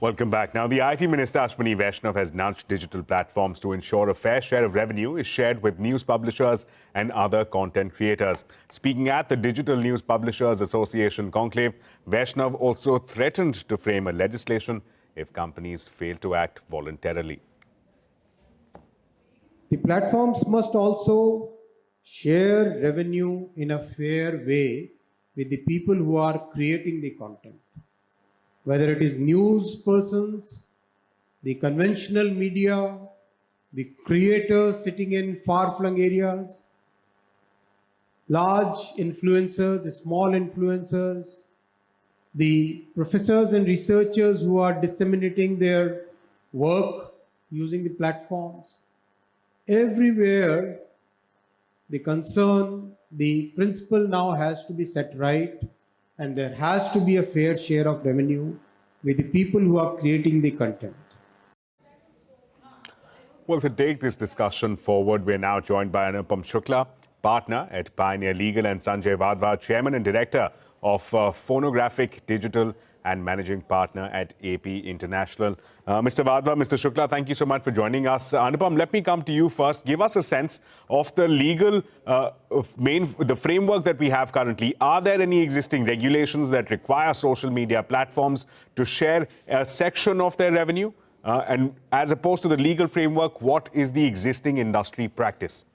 Welcome back. Now, the IT Minister Ashwini Vaishnaw has nudged digital platforms to ensure a fair share of revenue is shared with news publishers and other content creators. Speaking at the Digital News Publishers Association conclave, Vaishnaw also threatened to frame a legislation if companies fail to act voluntarily. The platforms must also share revenue in a fair way with the people who are creating the content. Whether it is news persons, the conventional media, the creators sitting in far-flung areas, large influencers, the small influencers, the professors and researchers who are disseminating their work using the platforms. Everywhere, the concern, the principle now has to be set right, and there has to be a fair share of revenue with the people who are creating the content. Well, to take this discussion forward, we're now joined by Anupam Shukla, partner at Pioneer Legal, and Sanjay Vadva, chairman and director of Phonographic Digital and managing partner at AP International. Mr. Vadva, Mr. Shukla, thank you so much for joining us. Anupam, let me come to you first. Give us a sense of the legal the framework that we have currently. Are there any existing regulations that require social media platforms to share a section of their revenue? And as opposed to the legal framework, what is the existing industry practice?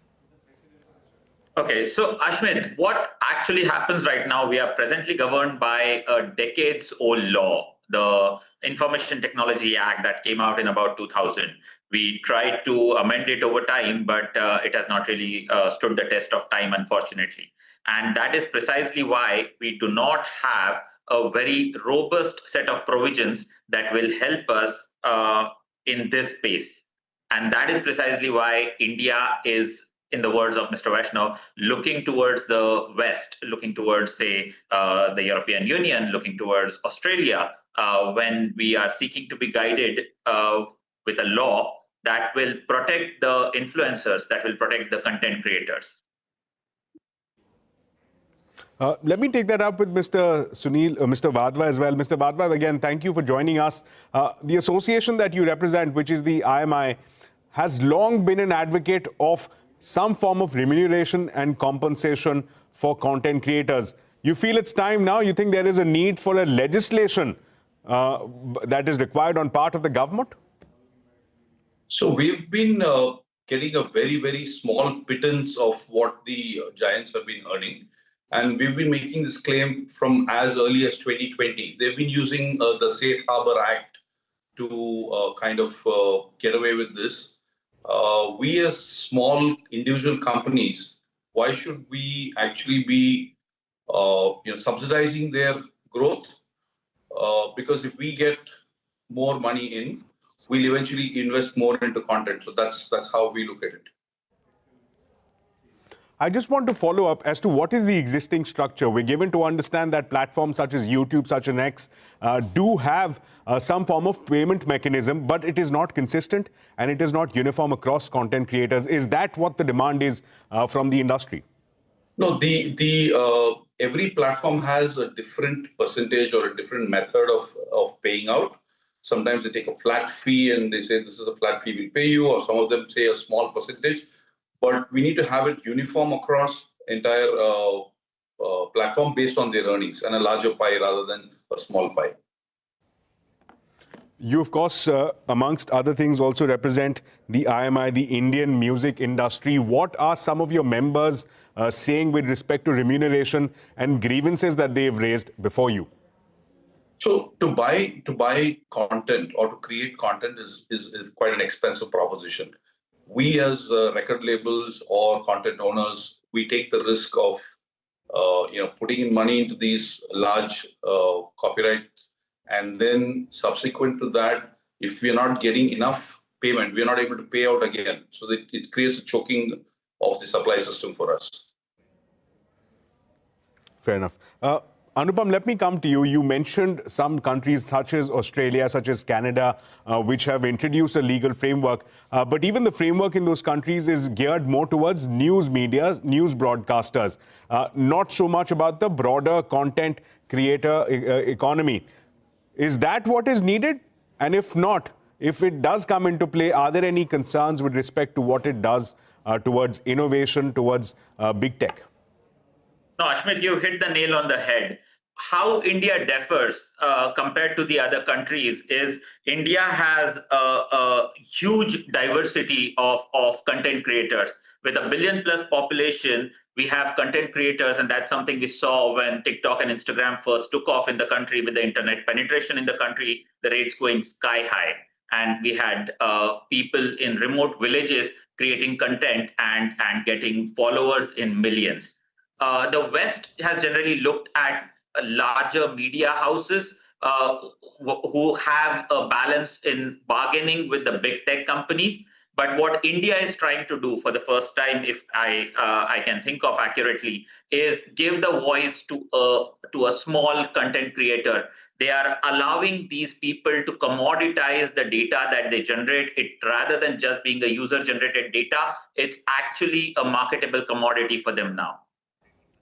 Okay, so Ashwin, what actually happens right now, we are presently governed by a decades-old law, the Information Technology Act that came out in about 2000. We tried to amend it over time, but it has not really stood the test of time, unfortunately. And that is precisely why we do not have a very robust set of provisions that will help us in this space. And that is precisely why India is, in the words of Mr. Vaishnaw, looking towards the West, looking towards, say, the European Union, looking towards Australia, when we are seeking to be guided with a law that will protect the influencers, that will protect the content creators. Let me take that up with Mr. Mr. Vadva as well. Mr. Vadva, again, thank you for joining us. The association that you represent, which is the IMI, has long been an advocate of some form of remuneration and compensation for content creators. You feel it's time now? You think there is a need for a legislation that is required on part of the government? So we've been getting a very, very small pittance of what the giants have been earning. And we've been making this claim from as early as 2020. They've been using the Safe Harbor Act to kind of get away with this. We as small individual companies, why should we actually be subsidizing their growth? Because if we get more money in, we'll eventually invest more into content. So that's how we look at it. I just want to follow up as to what is the existing structure. We're given to understand that platforms such as YouTube, such as X, do have some form of payment mechanism, but it is not consistent and it is not uniform across content creators. Is that what the demand is from the industry? No, every platform has a different percentage or a different method of paying out. Sometimes they take a flat fee and they say this is a flat fee we'll pay you, or some of them say a small percentage. But we need to have it uniform across entire platform based on their earnings, and a larger pie rather than a small pie. You, of course, amongst other things, also represent the IMI, the Indian music industry. What are some of your members saying with respect to remuneration and grievances that they've raised before you? So to buy content or to create content is quite an expensive proposition. We as record labels or content owners, we take the risk of putting in money into these large copyrights, and then subsequent to that, if we are not getting enough payment, we are not able to pay out again. So that it creates a choking of the supply system for us. Fair enough. Anupam, let me come to you. You mentioned some countries such as Australia, such as Canada, which have introduced a legal framework. But even the framework in those countries is geared more towards news media, news broadcasters, not so much about the broader content creator economy. Is that what is needed? And if not, if it does come into play, are there any concerns with respect to what it does towards innovation, towards big tech? No, Ashmit, you hit the nail on the head. How India differs compared to the other countries is India has a huge diversity of content creators. With a billion plus population, we have content creators, and that's something we saw when TikTok and Instagram first took off in the country. With the internet penetration in the country, the rates going sky high. And we had people in remote villages creating content and getting followers in millions. The West has generally looked at larger media houses who have a balance in bargaining with the big tech companies. But what India is trying to do for the first time, if I can think of accurately, is give the voice to a small content creator. They are allowing these people to commoditize the data that they generate. It rather than just being a user-generated data, it's actually a marketable commodity for them now.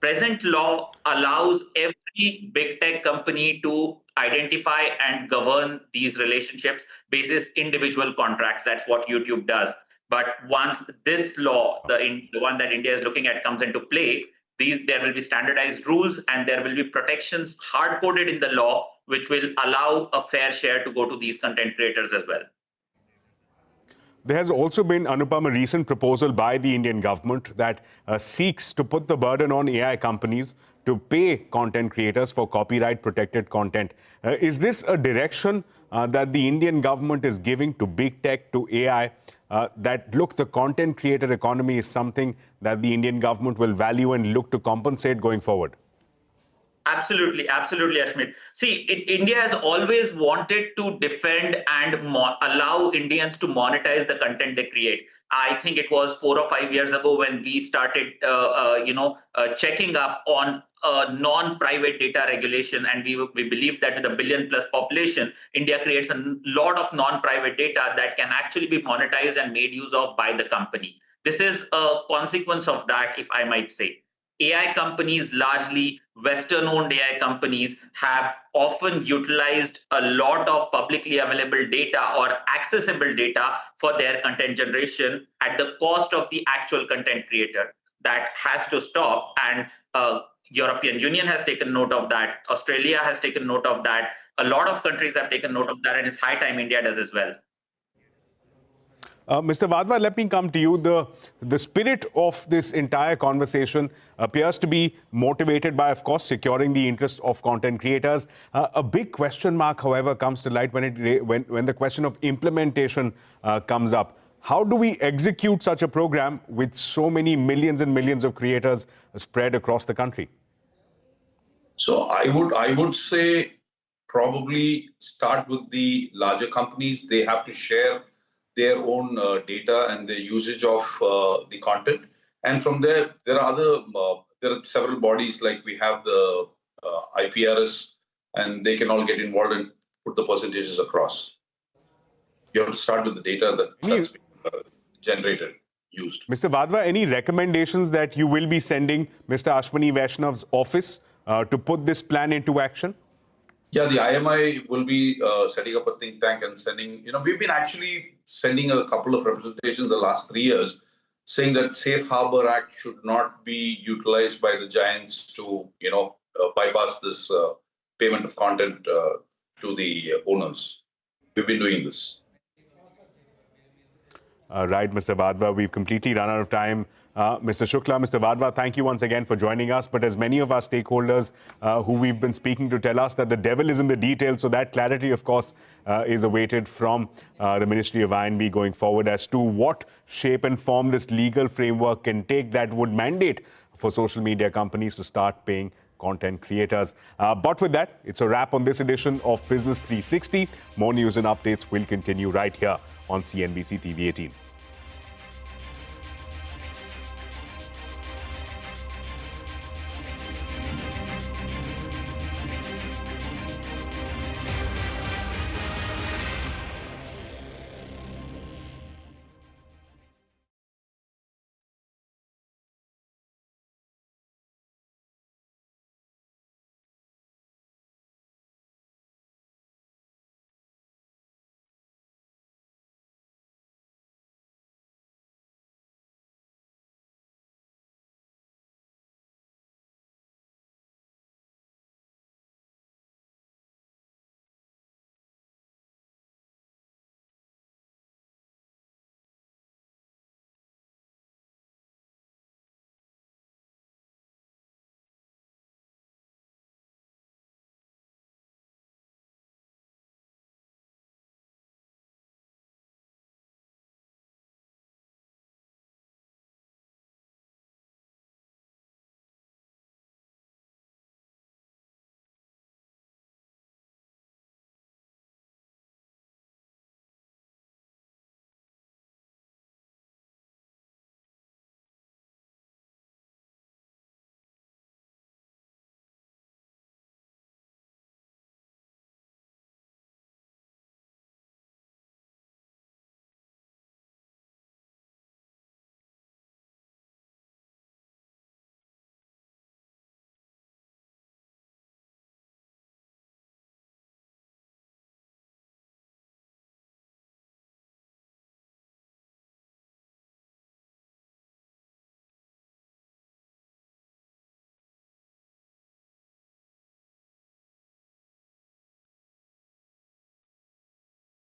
Present law allows every big tech company to identify and govern these relationships basis individual contracts. That's what YouTube does. But once this law, the one that India is looking at, comes into play, there will be standardized rules and there will be protections hard-coded in the law, which will allow a fair share to go to these content creators as well. There has also been, Anupam, a recent proposal by the Indian government that seeks to put the burden on AI companies to pay content creators for copyright-protected content. Is this a direction that the Indian government is giving to big tech, to AI, that, look, the content creator economy is something that the Indian government will value and look to compensate going forward? Absolutely, absolutely, Ashmit. See, India has always wanted to defend and allow Indians to monetize the content they create. I think it was 4 or 5 years ago when we started, checking up on non-private data regulation, and we believe that with a billion plus population, India creates a lot of non-private data that can actually be monetized and made use of by the company. This is a consequence of that, if I might say. AI companies, largely Western-owned AI companies, have often utilized a lot of publicly available data or accessible data for their content generation at the cost of the actual content creator. That has to stop, and European Union has taken note of that. Australia has taken note of that. A lot of countries have taken note of that, and it's high time India does as well. Mr. Vadva, let me come to you. The spirit of this entire conversation appears to be motivated by, of course, securing the interest of content creators. A big question mark, however, comes to light when the question of implementation comes up. How do we execute such a program with so many millions and millions of creators spread across the country? So I would say probably start with the larger companies. They have to share their own data and the usage of the content, and from there there are several bodies, like we have the IPRS, and they can all get involved and put the percentages across. You have to start with the data that's being generated, used. Mr. Vadva, any recommendations that you will be sending Mr. Ashwini Vaishnav's office to put this plan into action? Yeah, the IMI will be setting up a think tank and sending, we've been actually sending a couple of representations the last 3 years saying that Safe Harbor Act should not be utilized by the giants to, bypass this payment of content to the owners. We've been doing this. Right, Mr. Vadva, we've completely run out of time. Mr. Shukla, Mr. Vadva, thank you once again for joining us. But as many of our stakeholders who we've been speaking to tell us that the devil is in the details, so that clarity, of course, is awaited from the Ministry of I&B going forward as to what shape and form this legal framework can take that would mandate for social media companies to start paying content creators. But with that, it's a wrap on this edition of Business 360. More news and updates will continue right here on CNBC TV 18.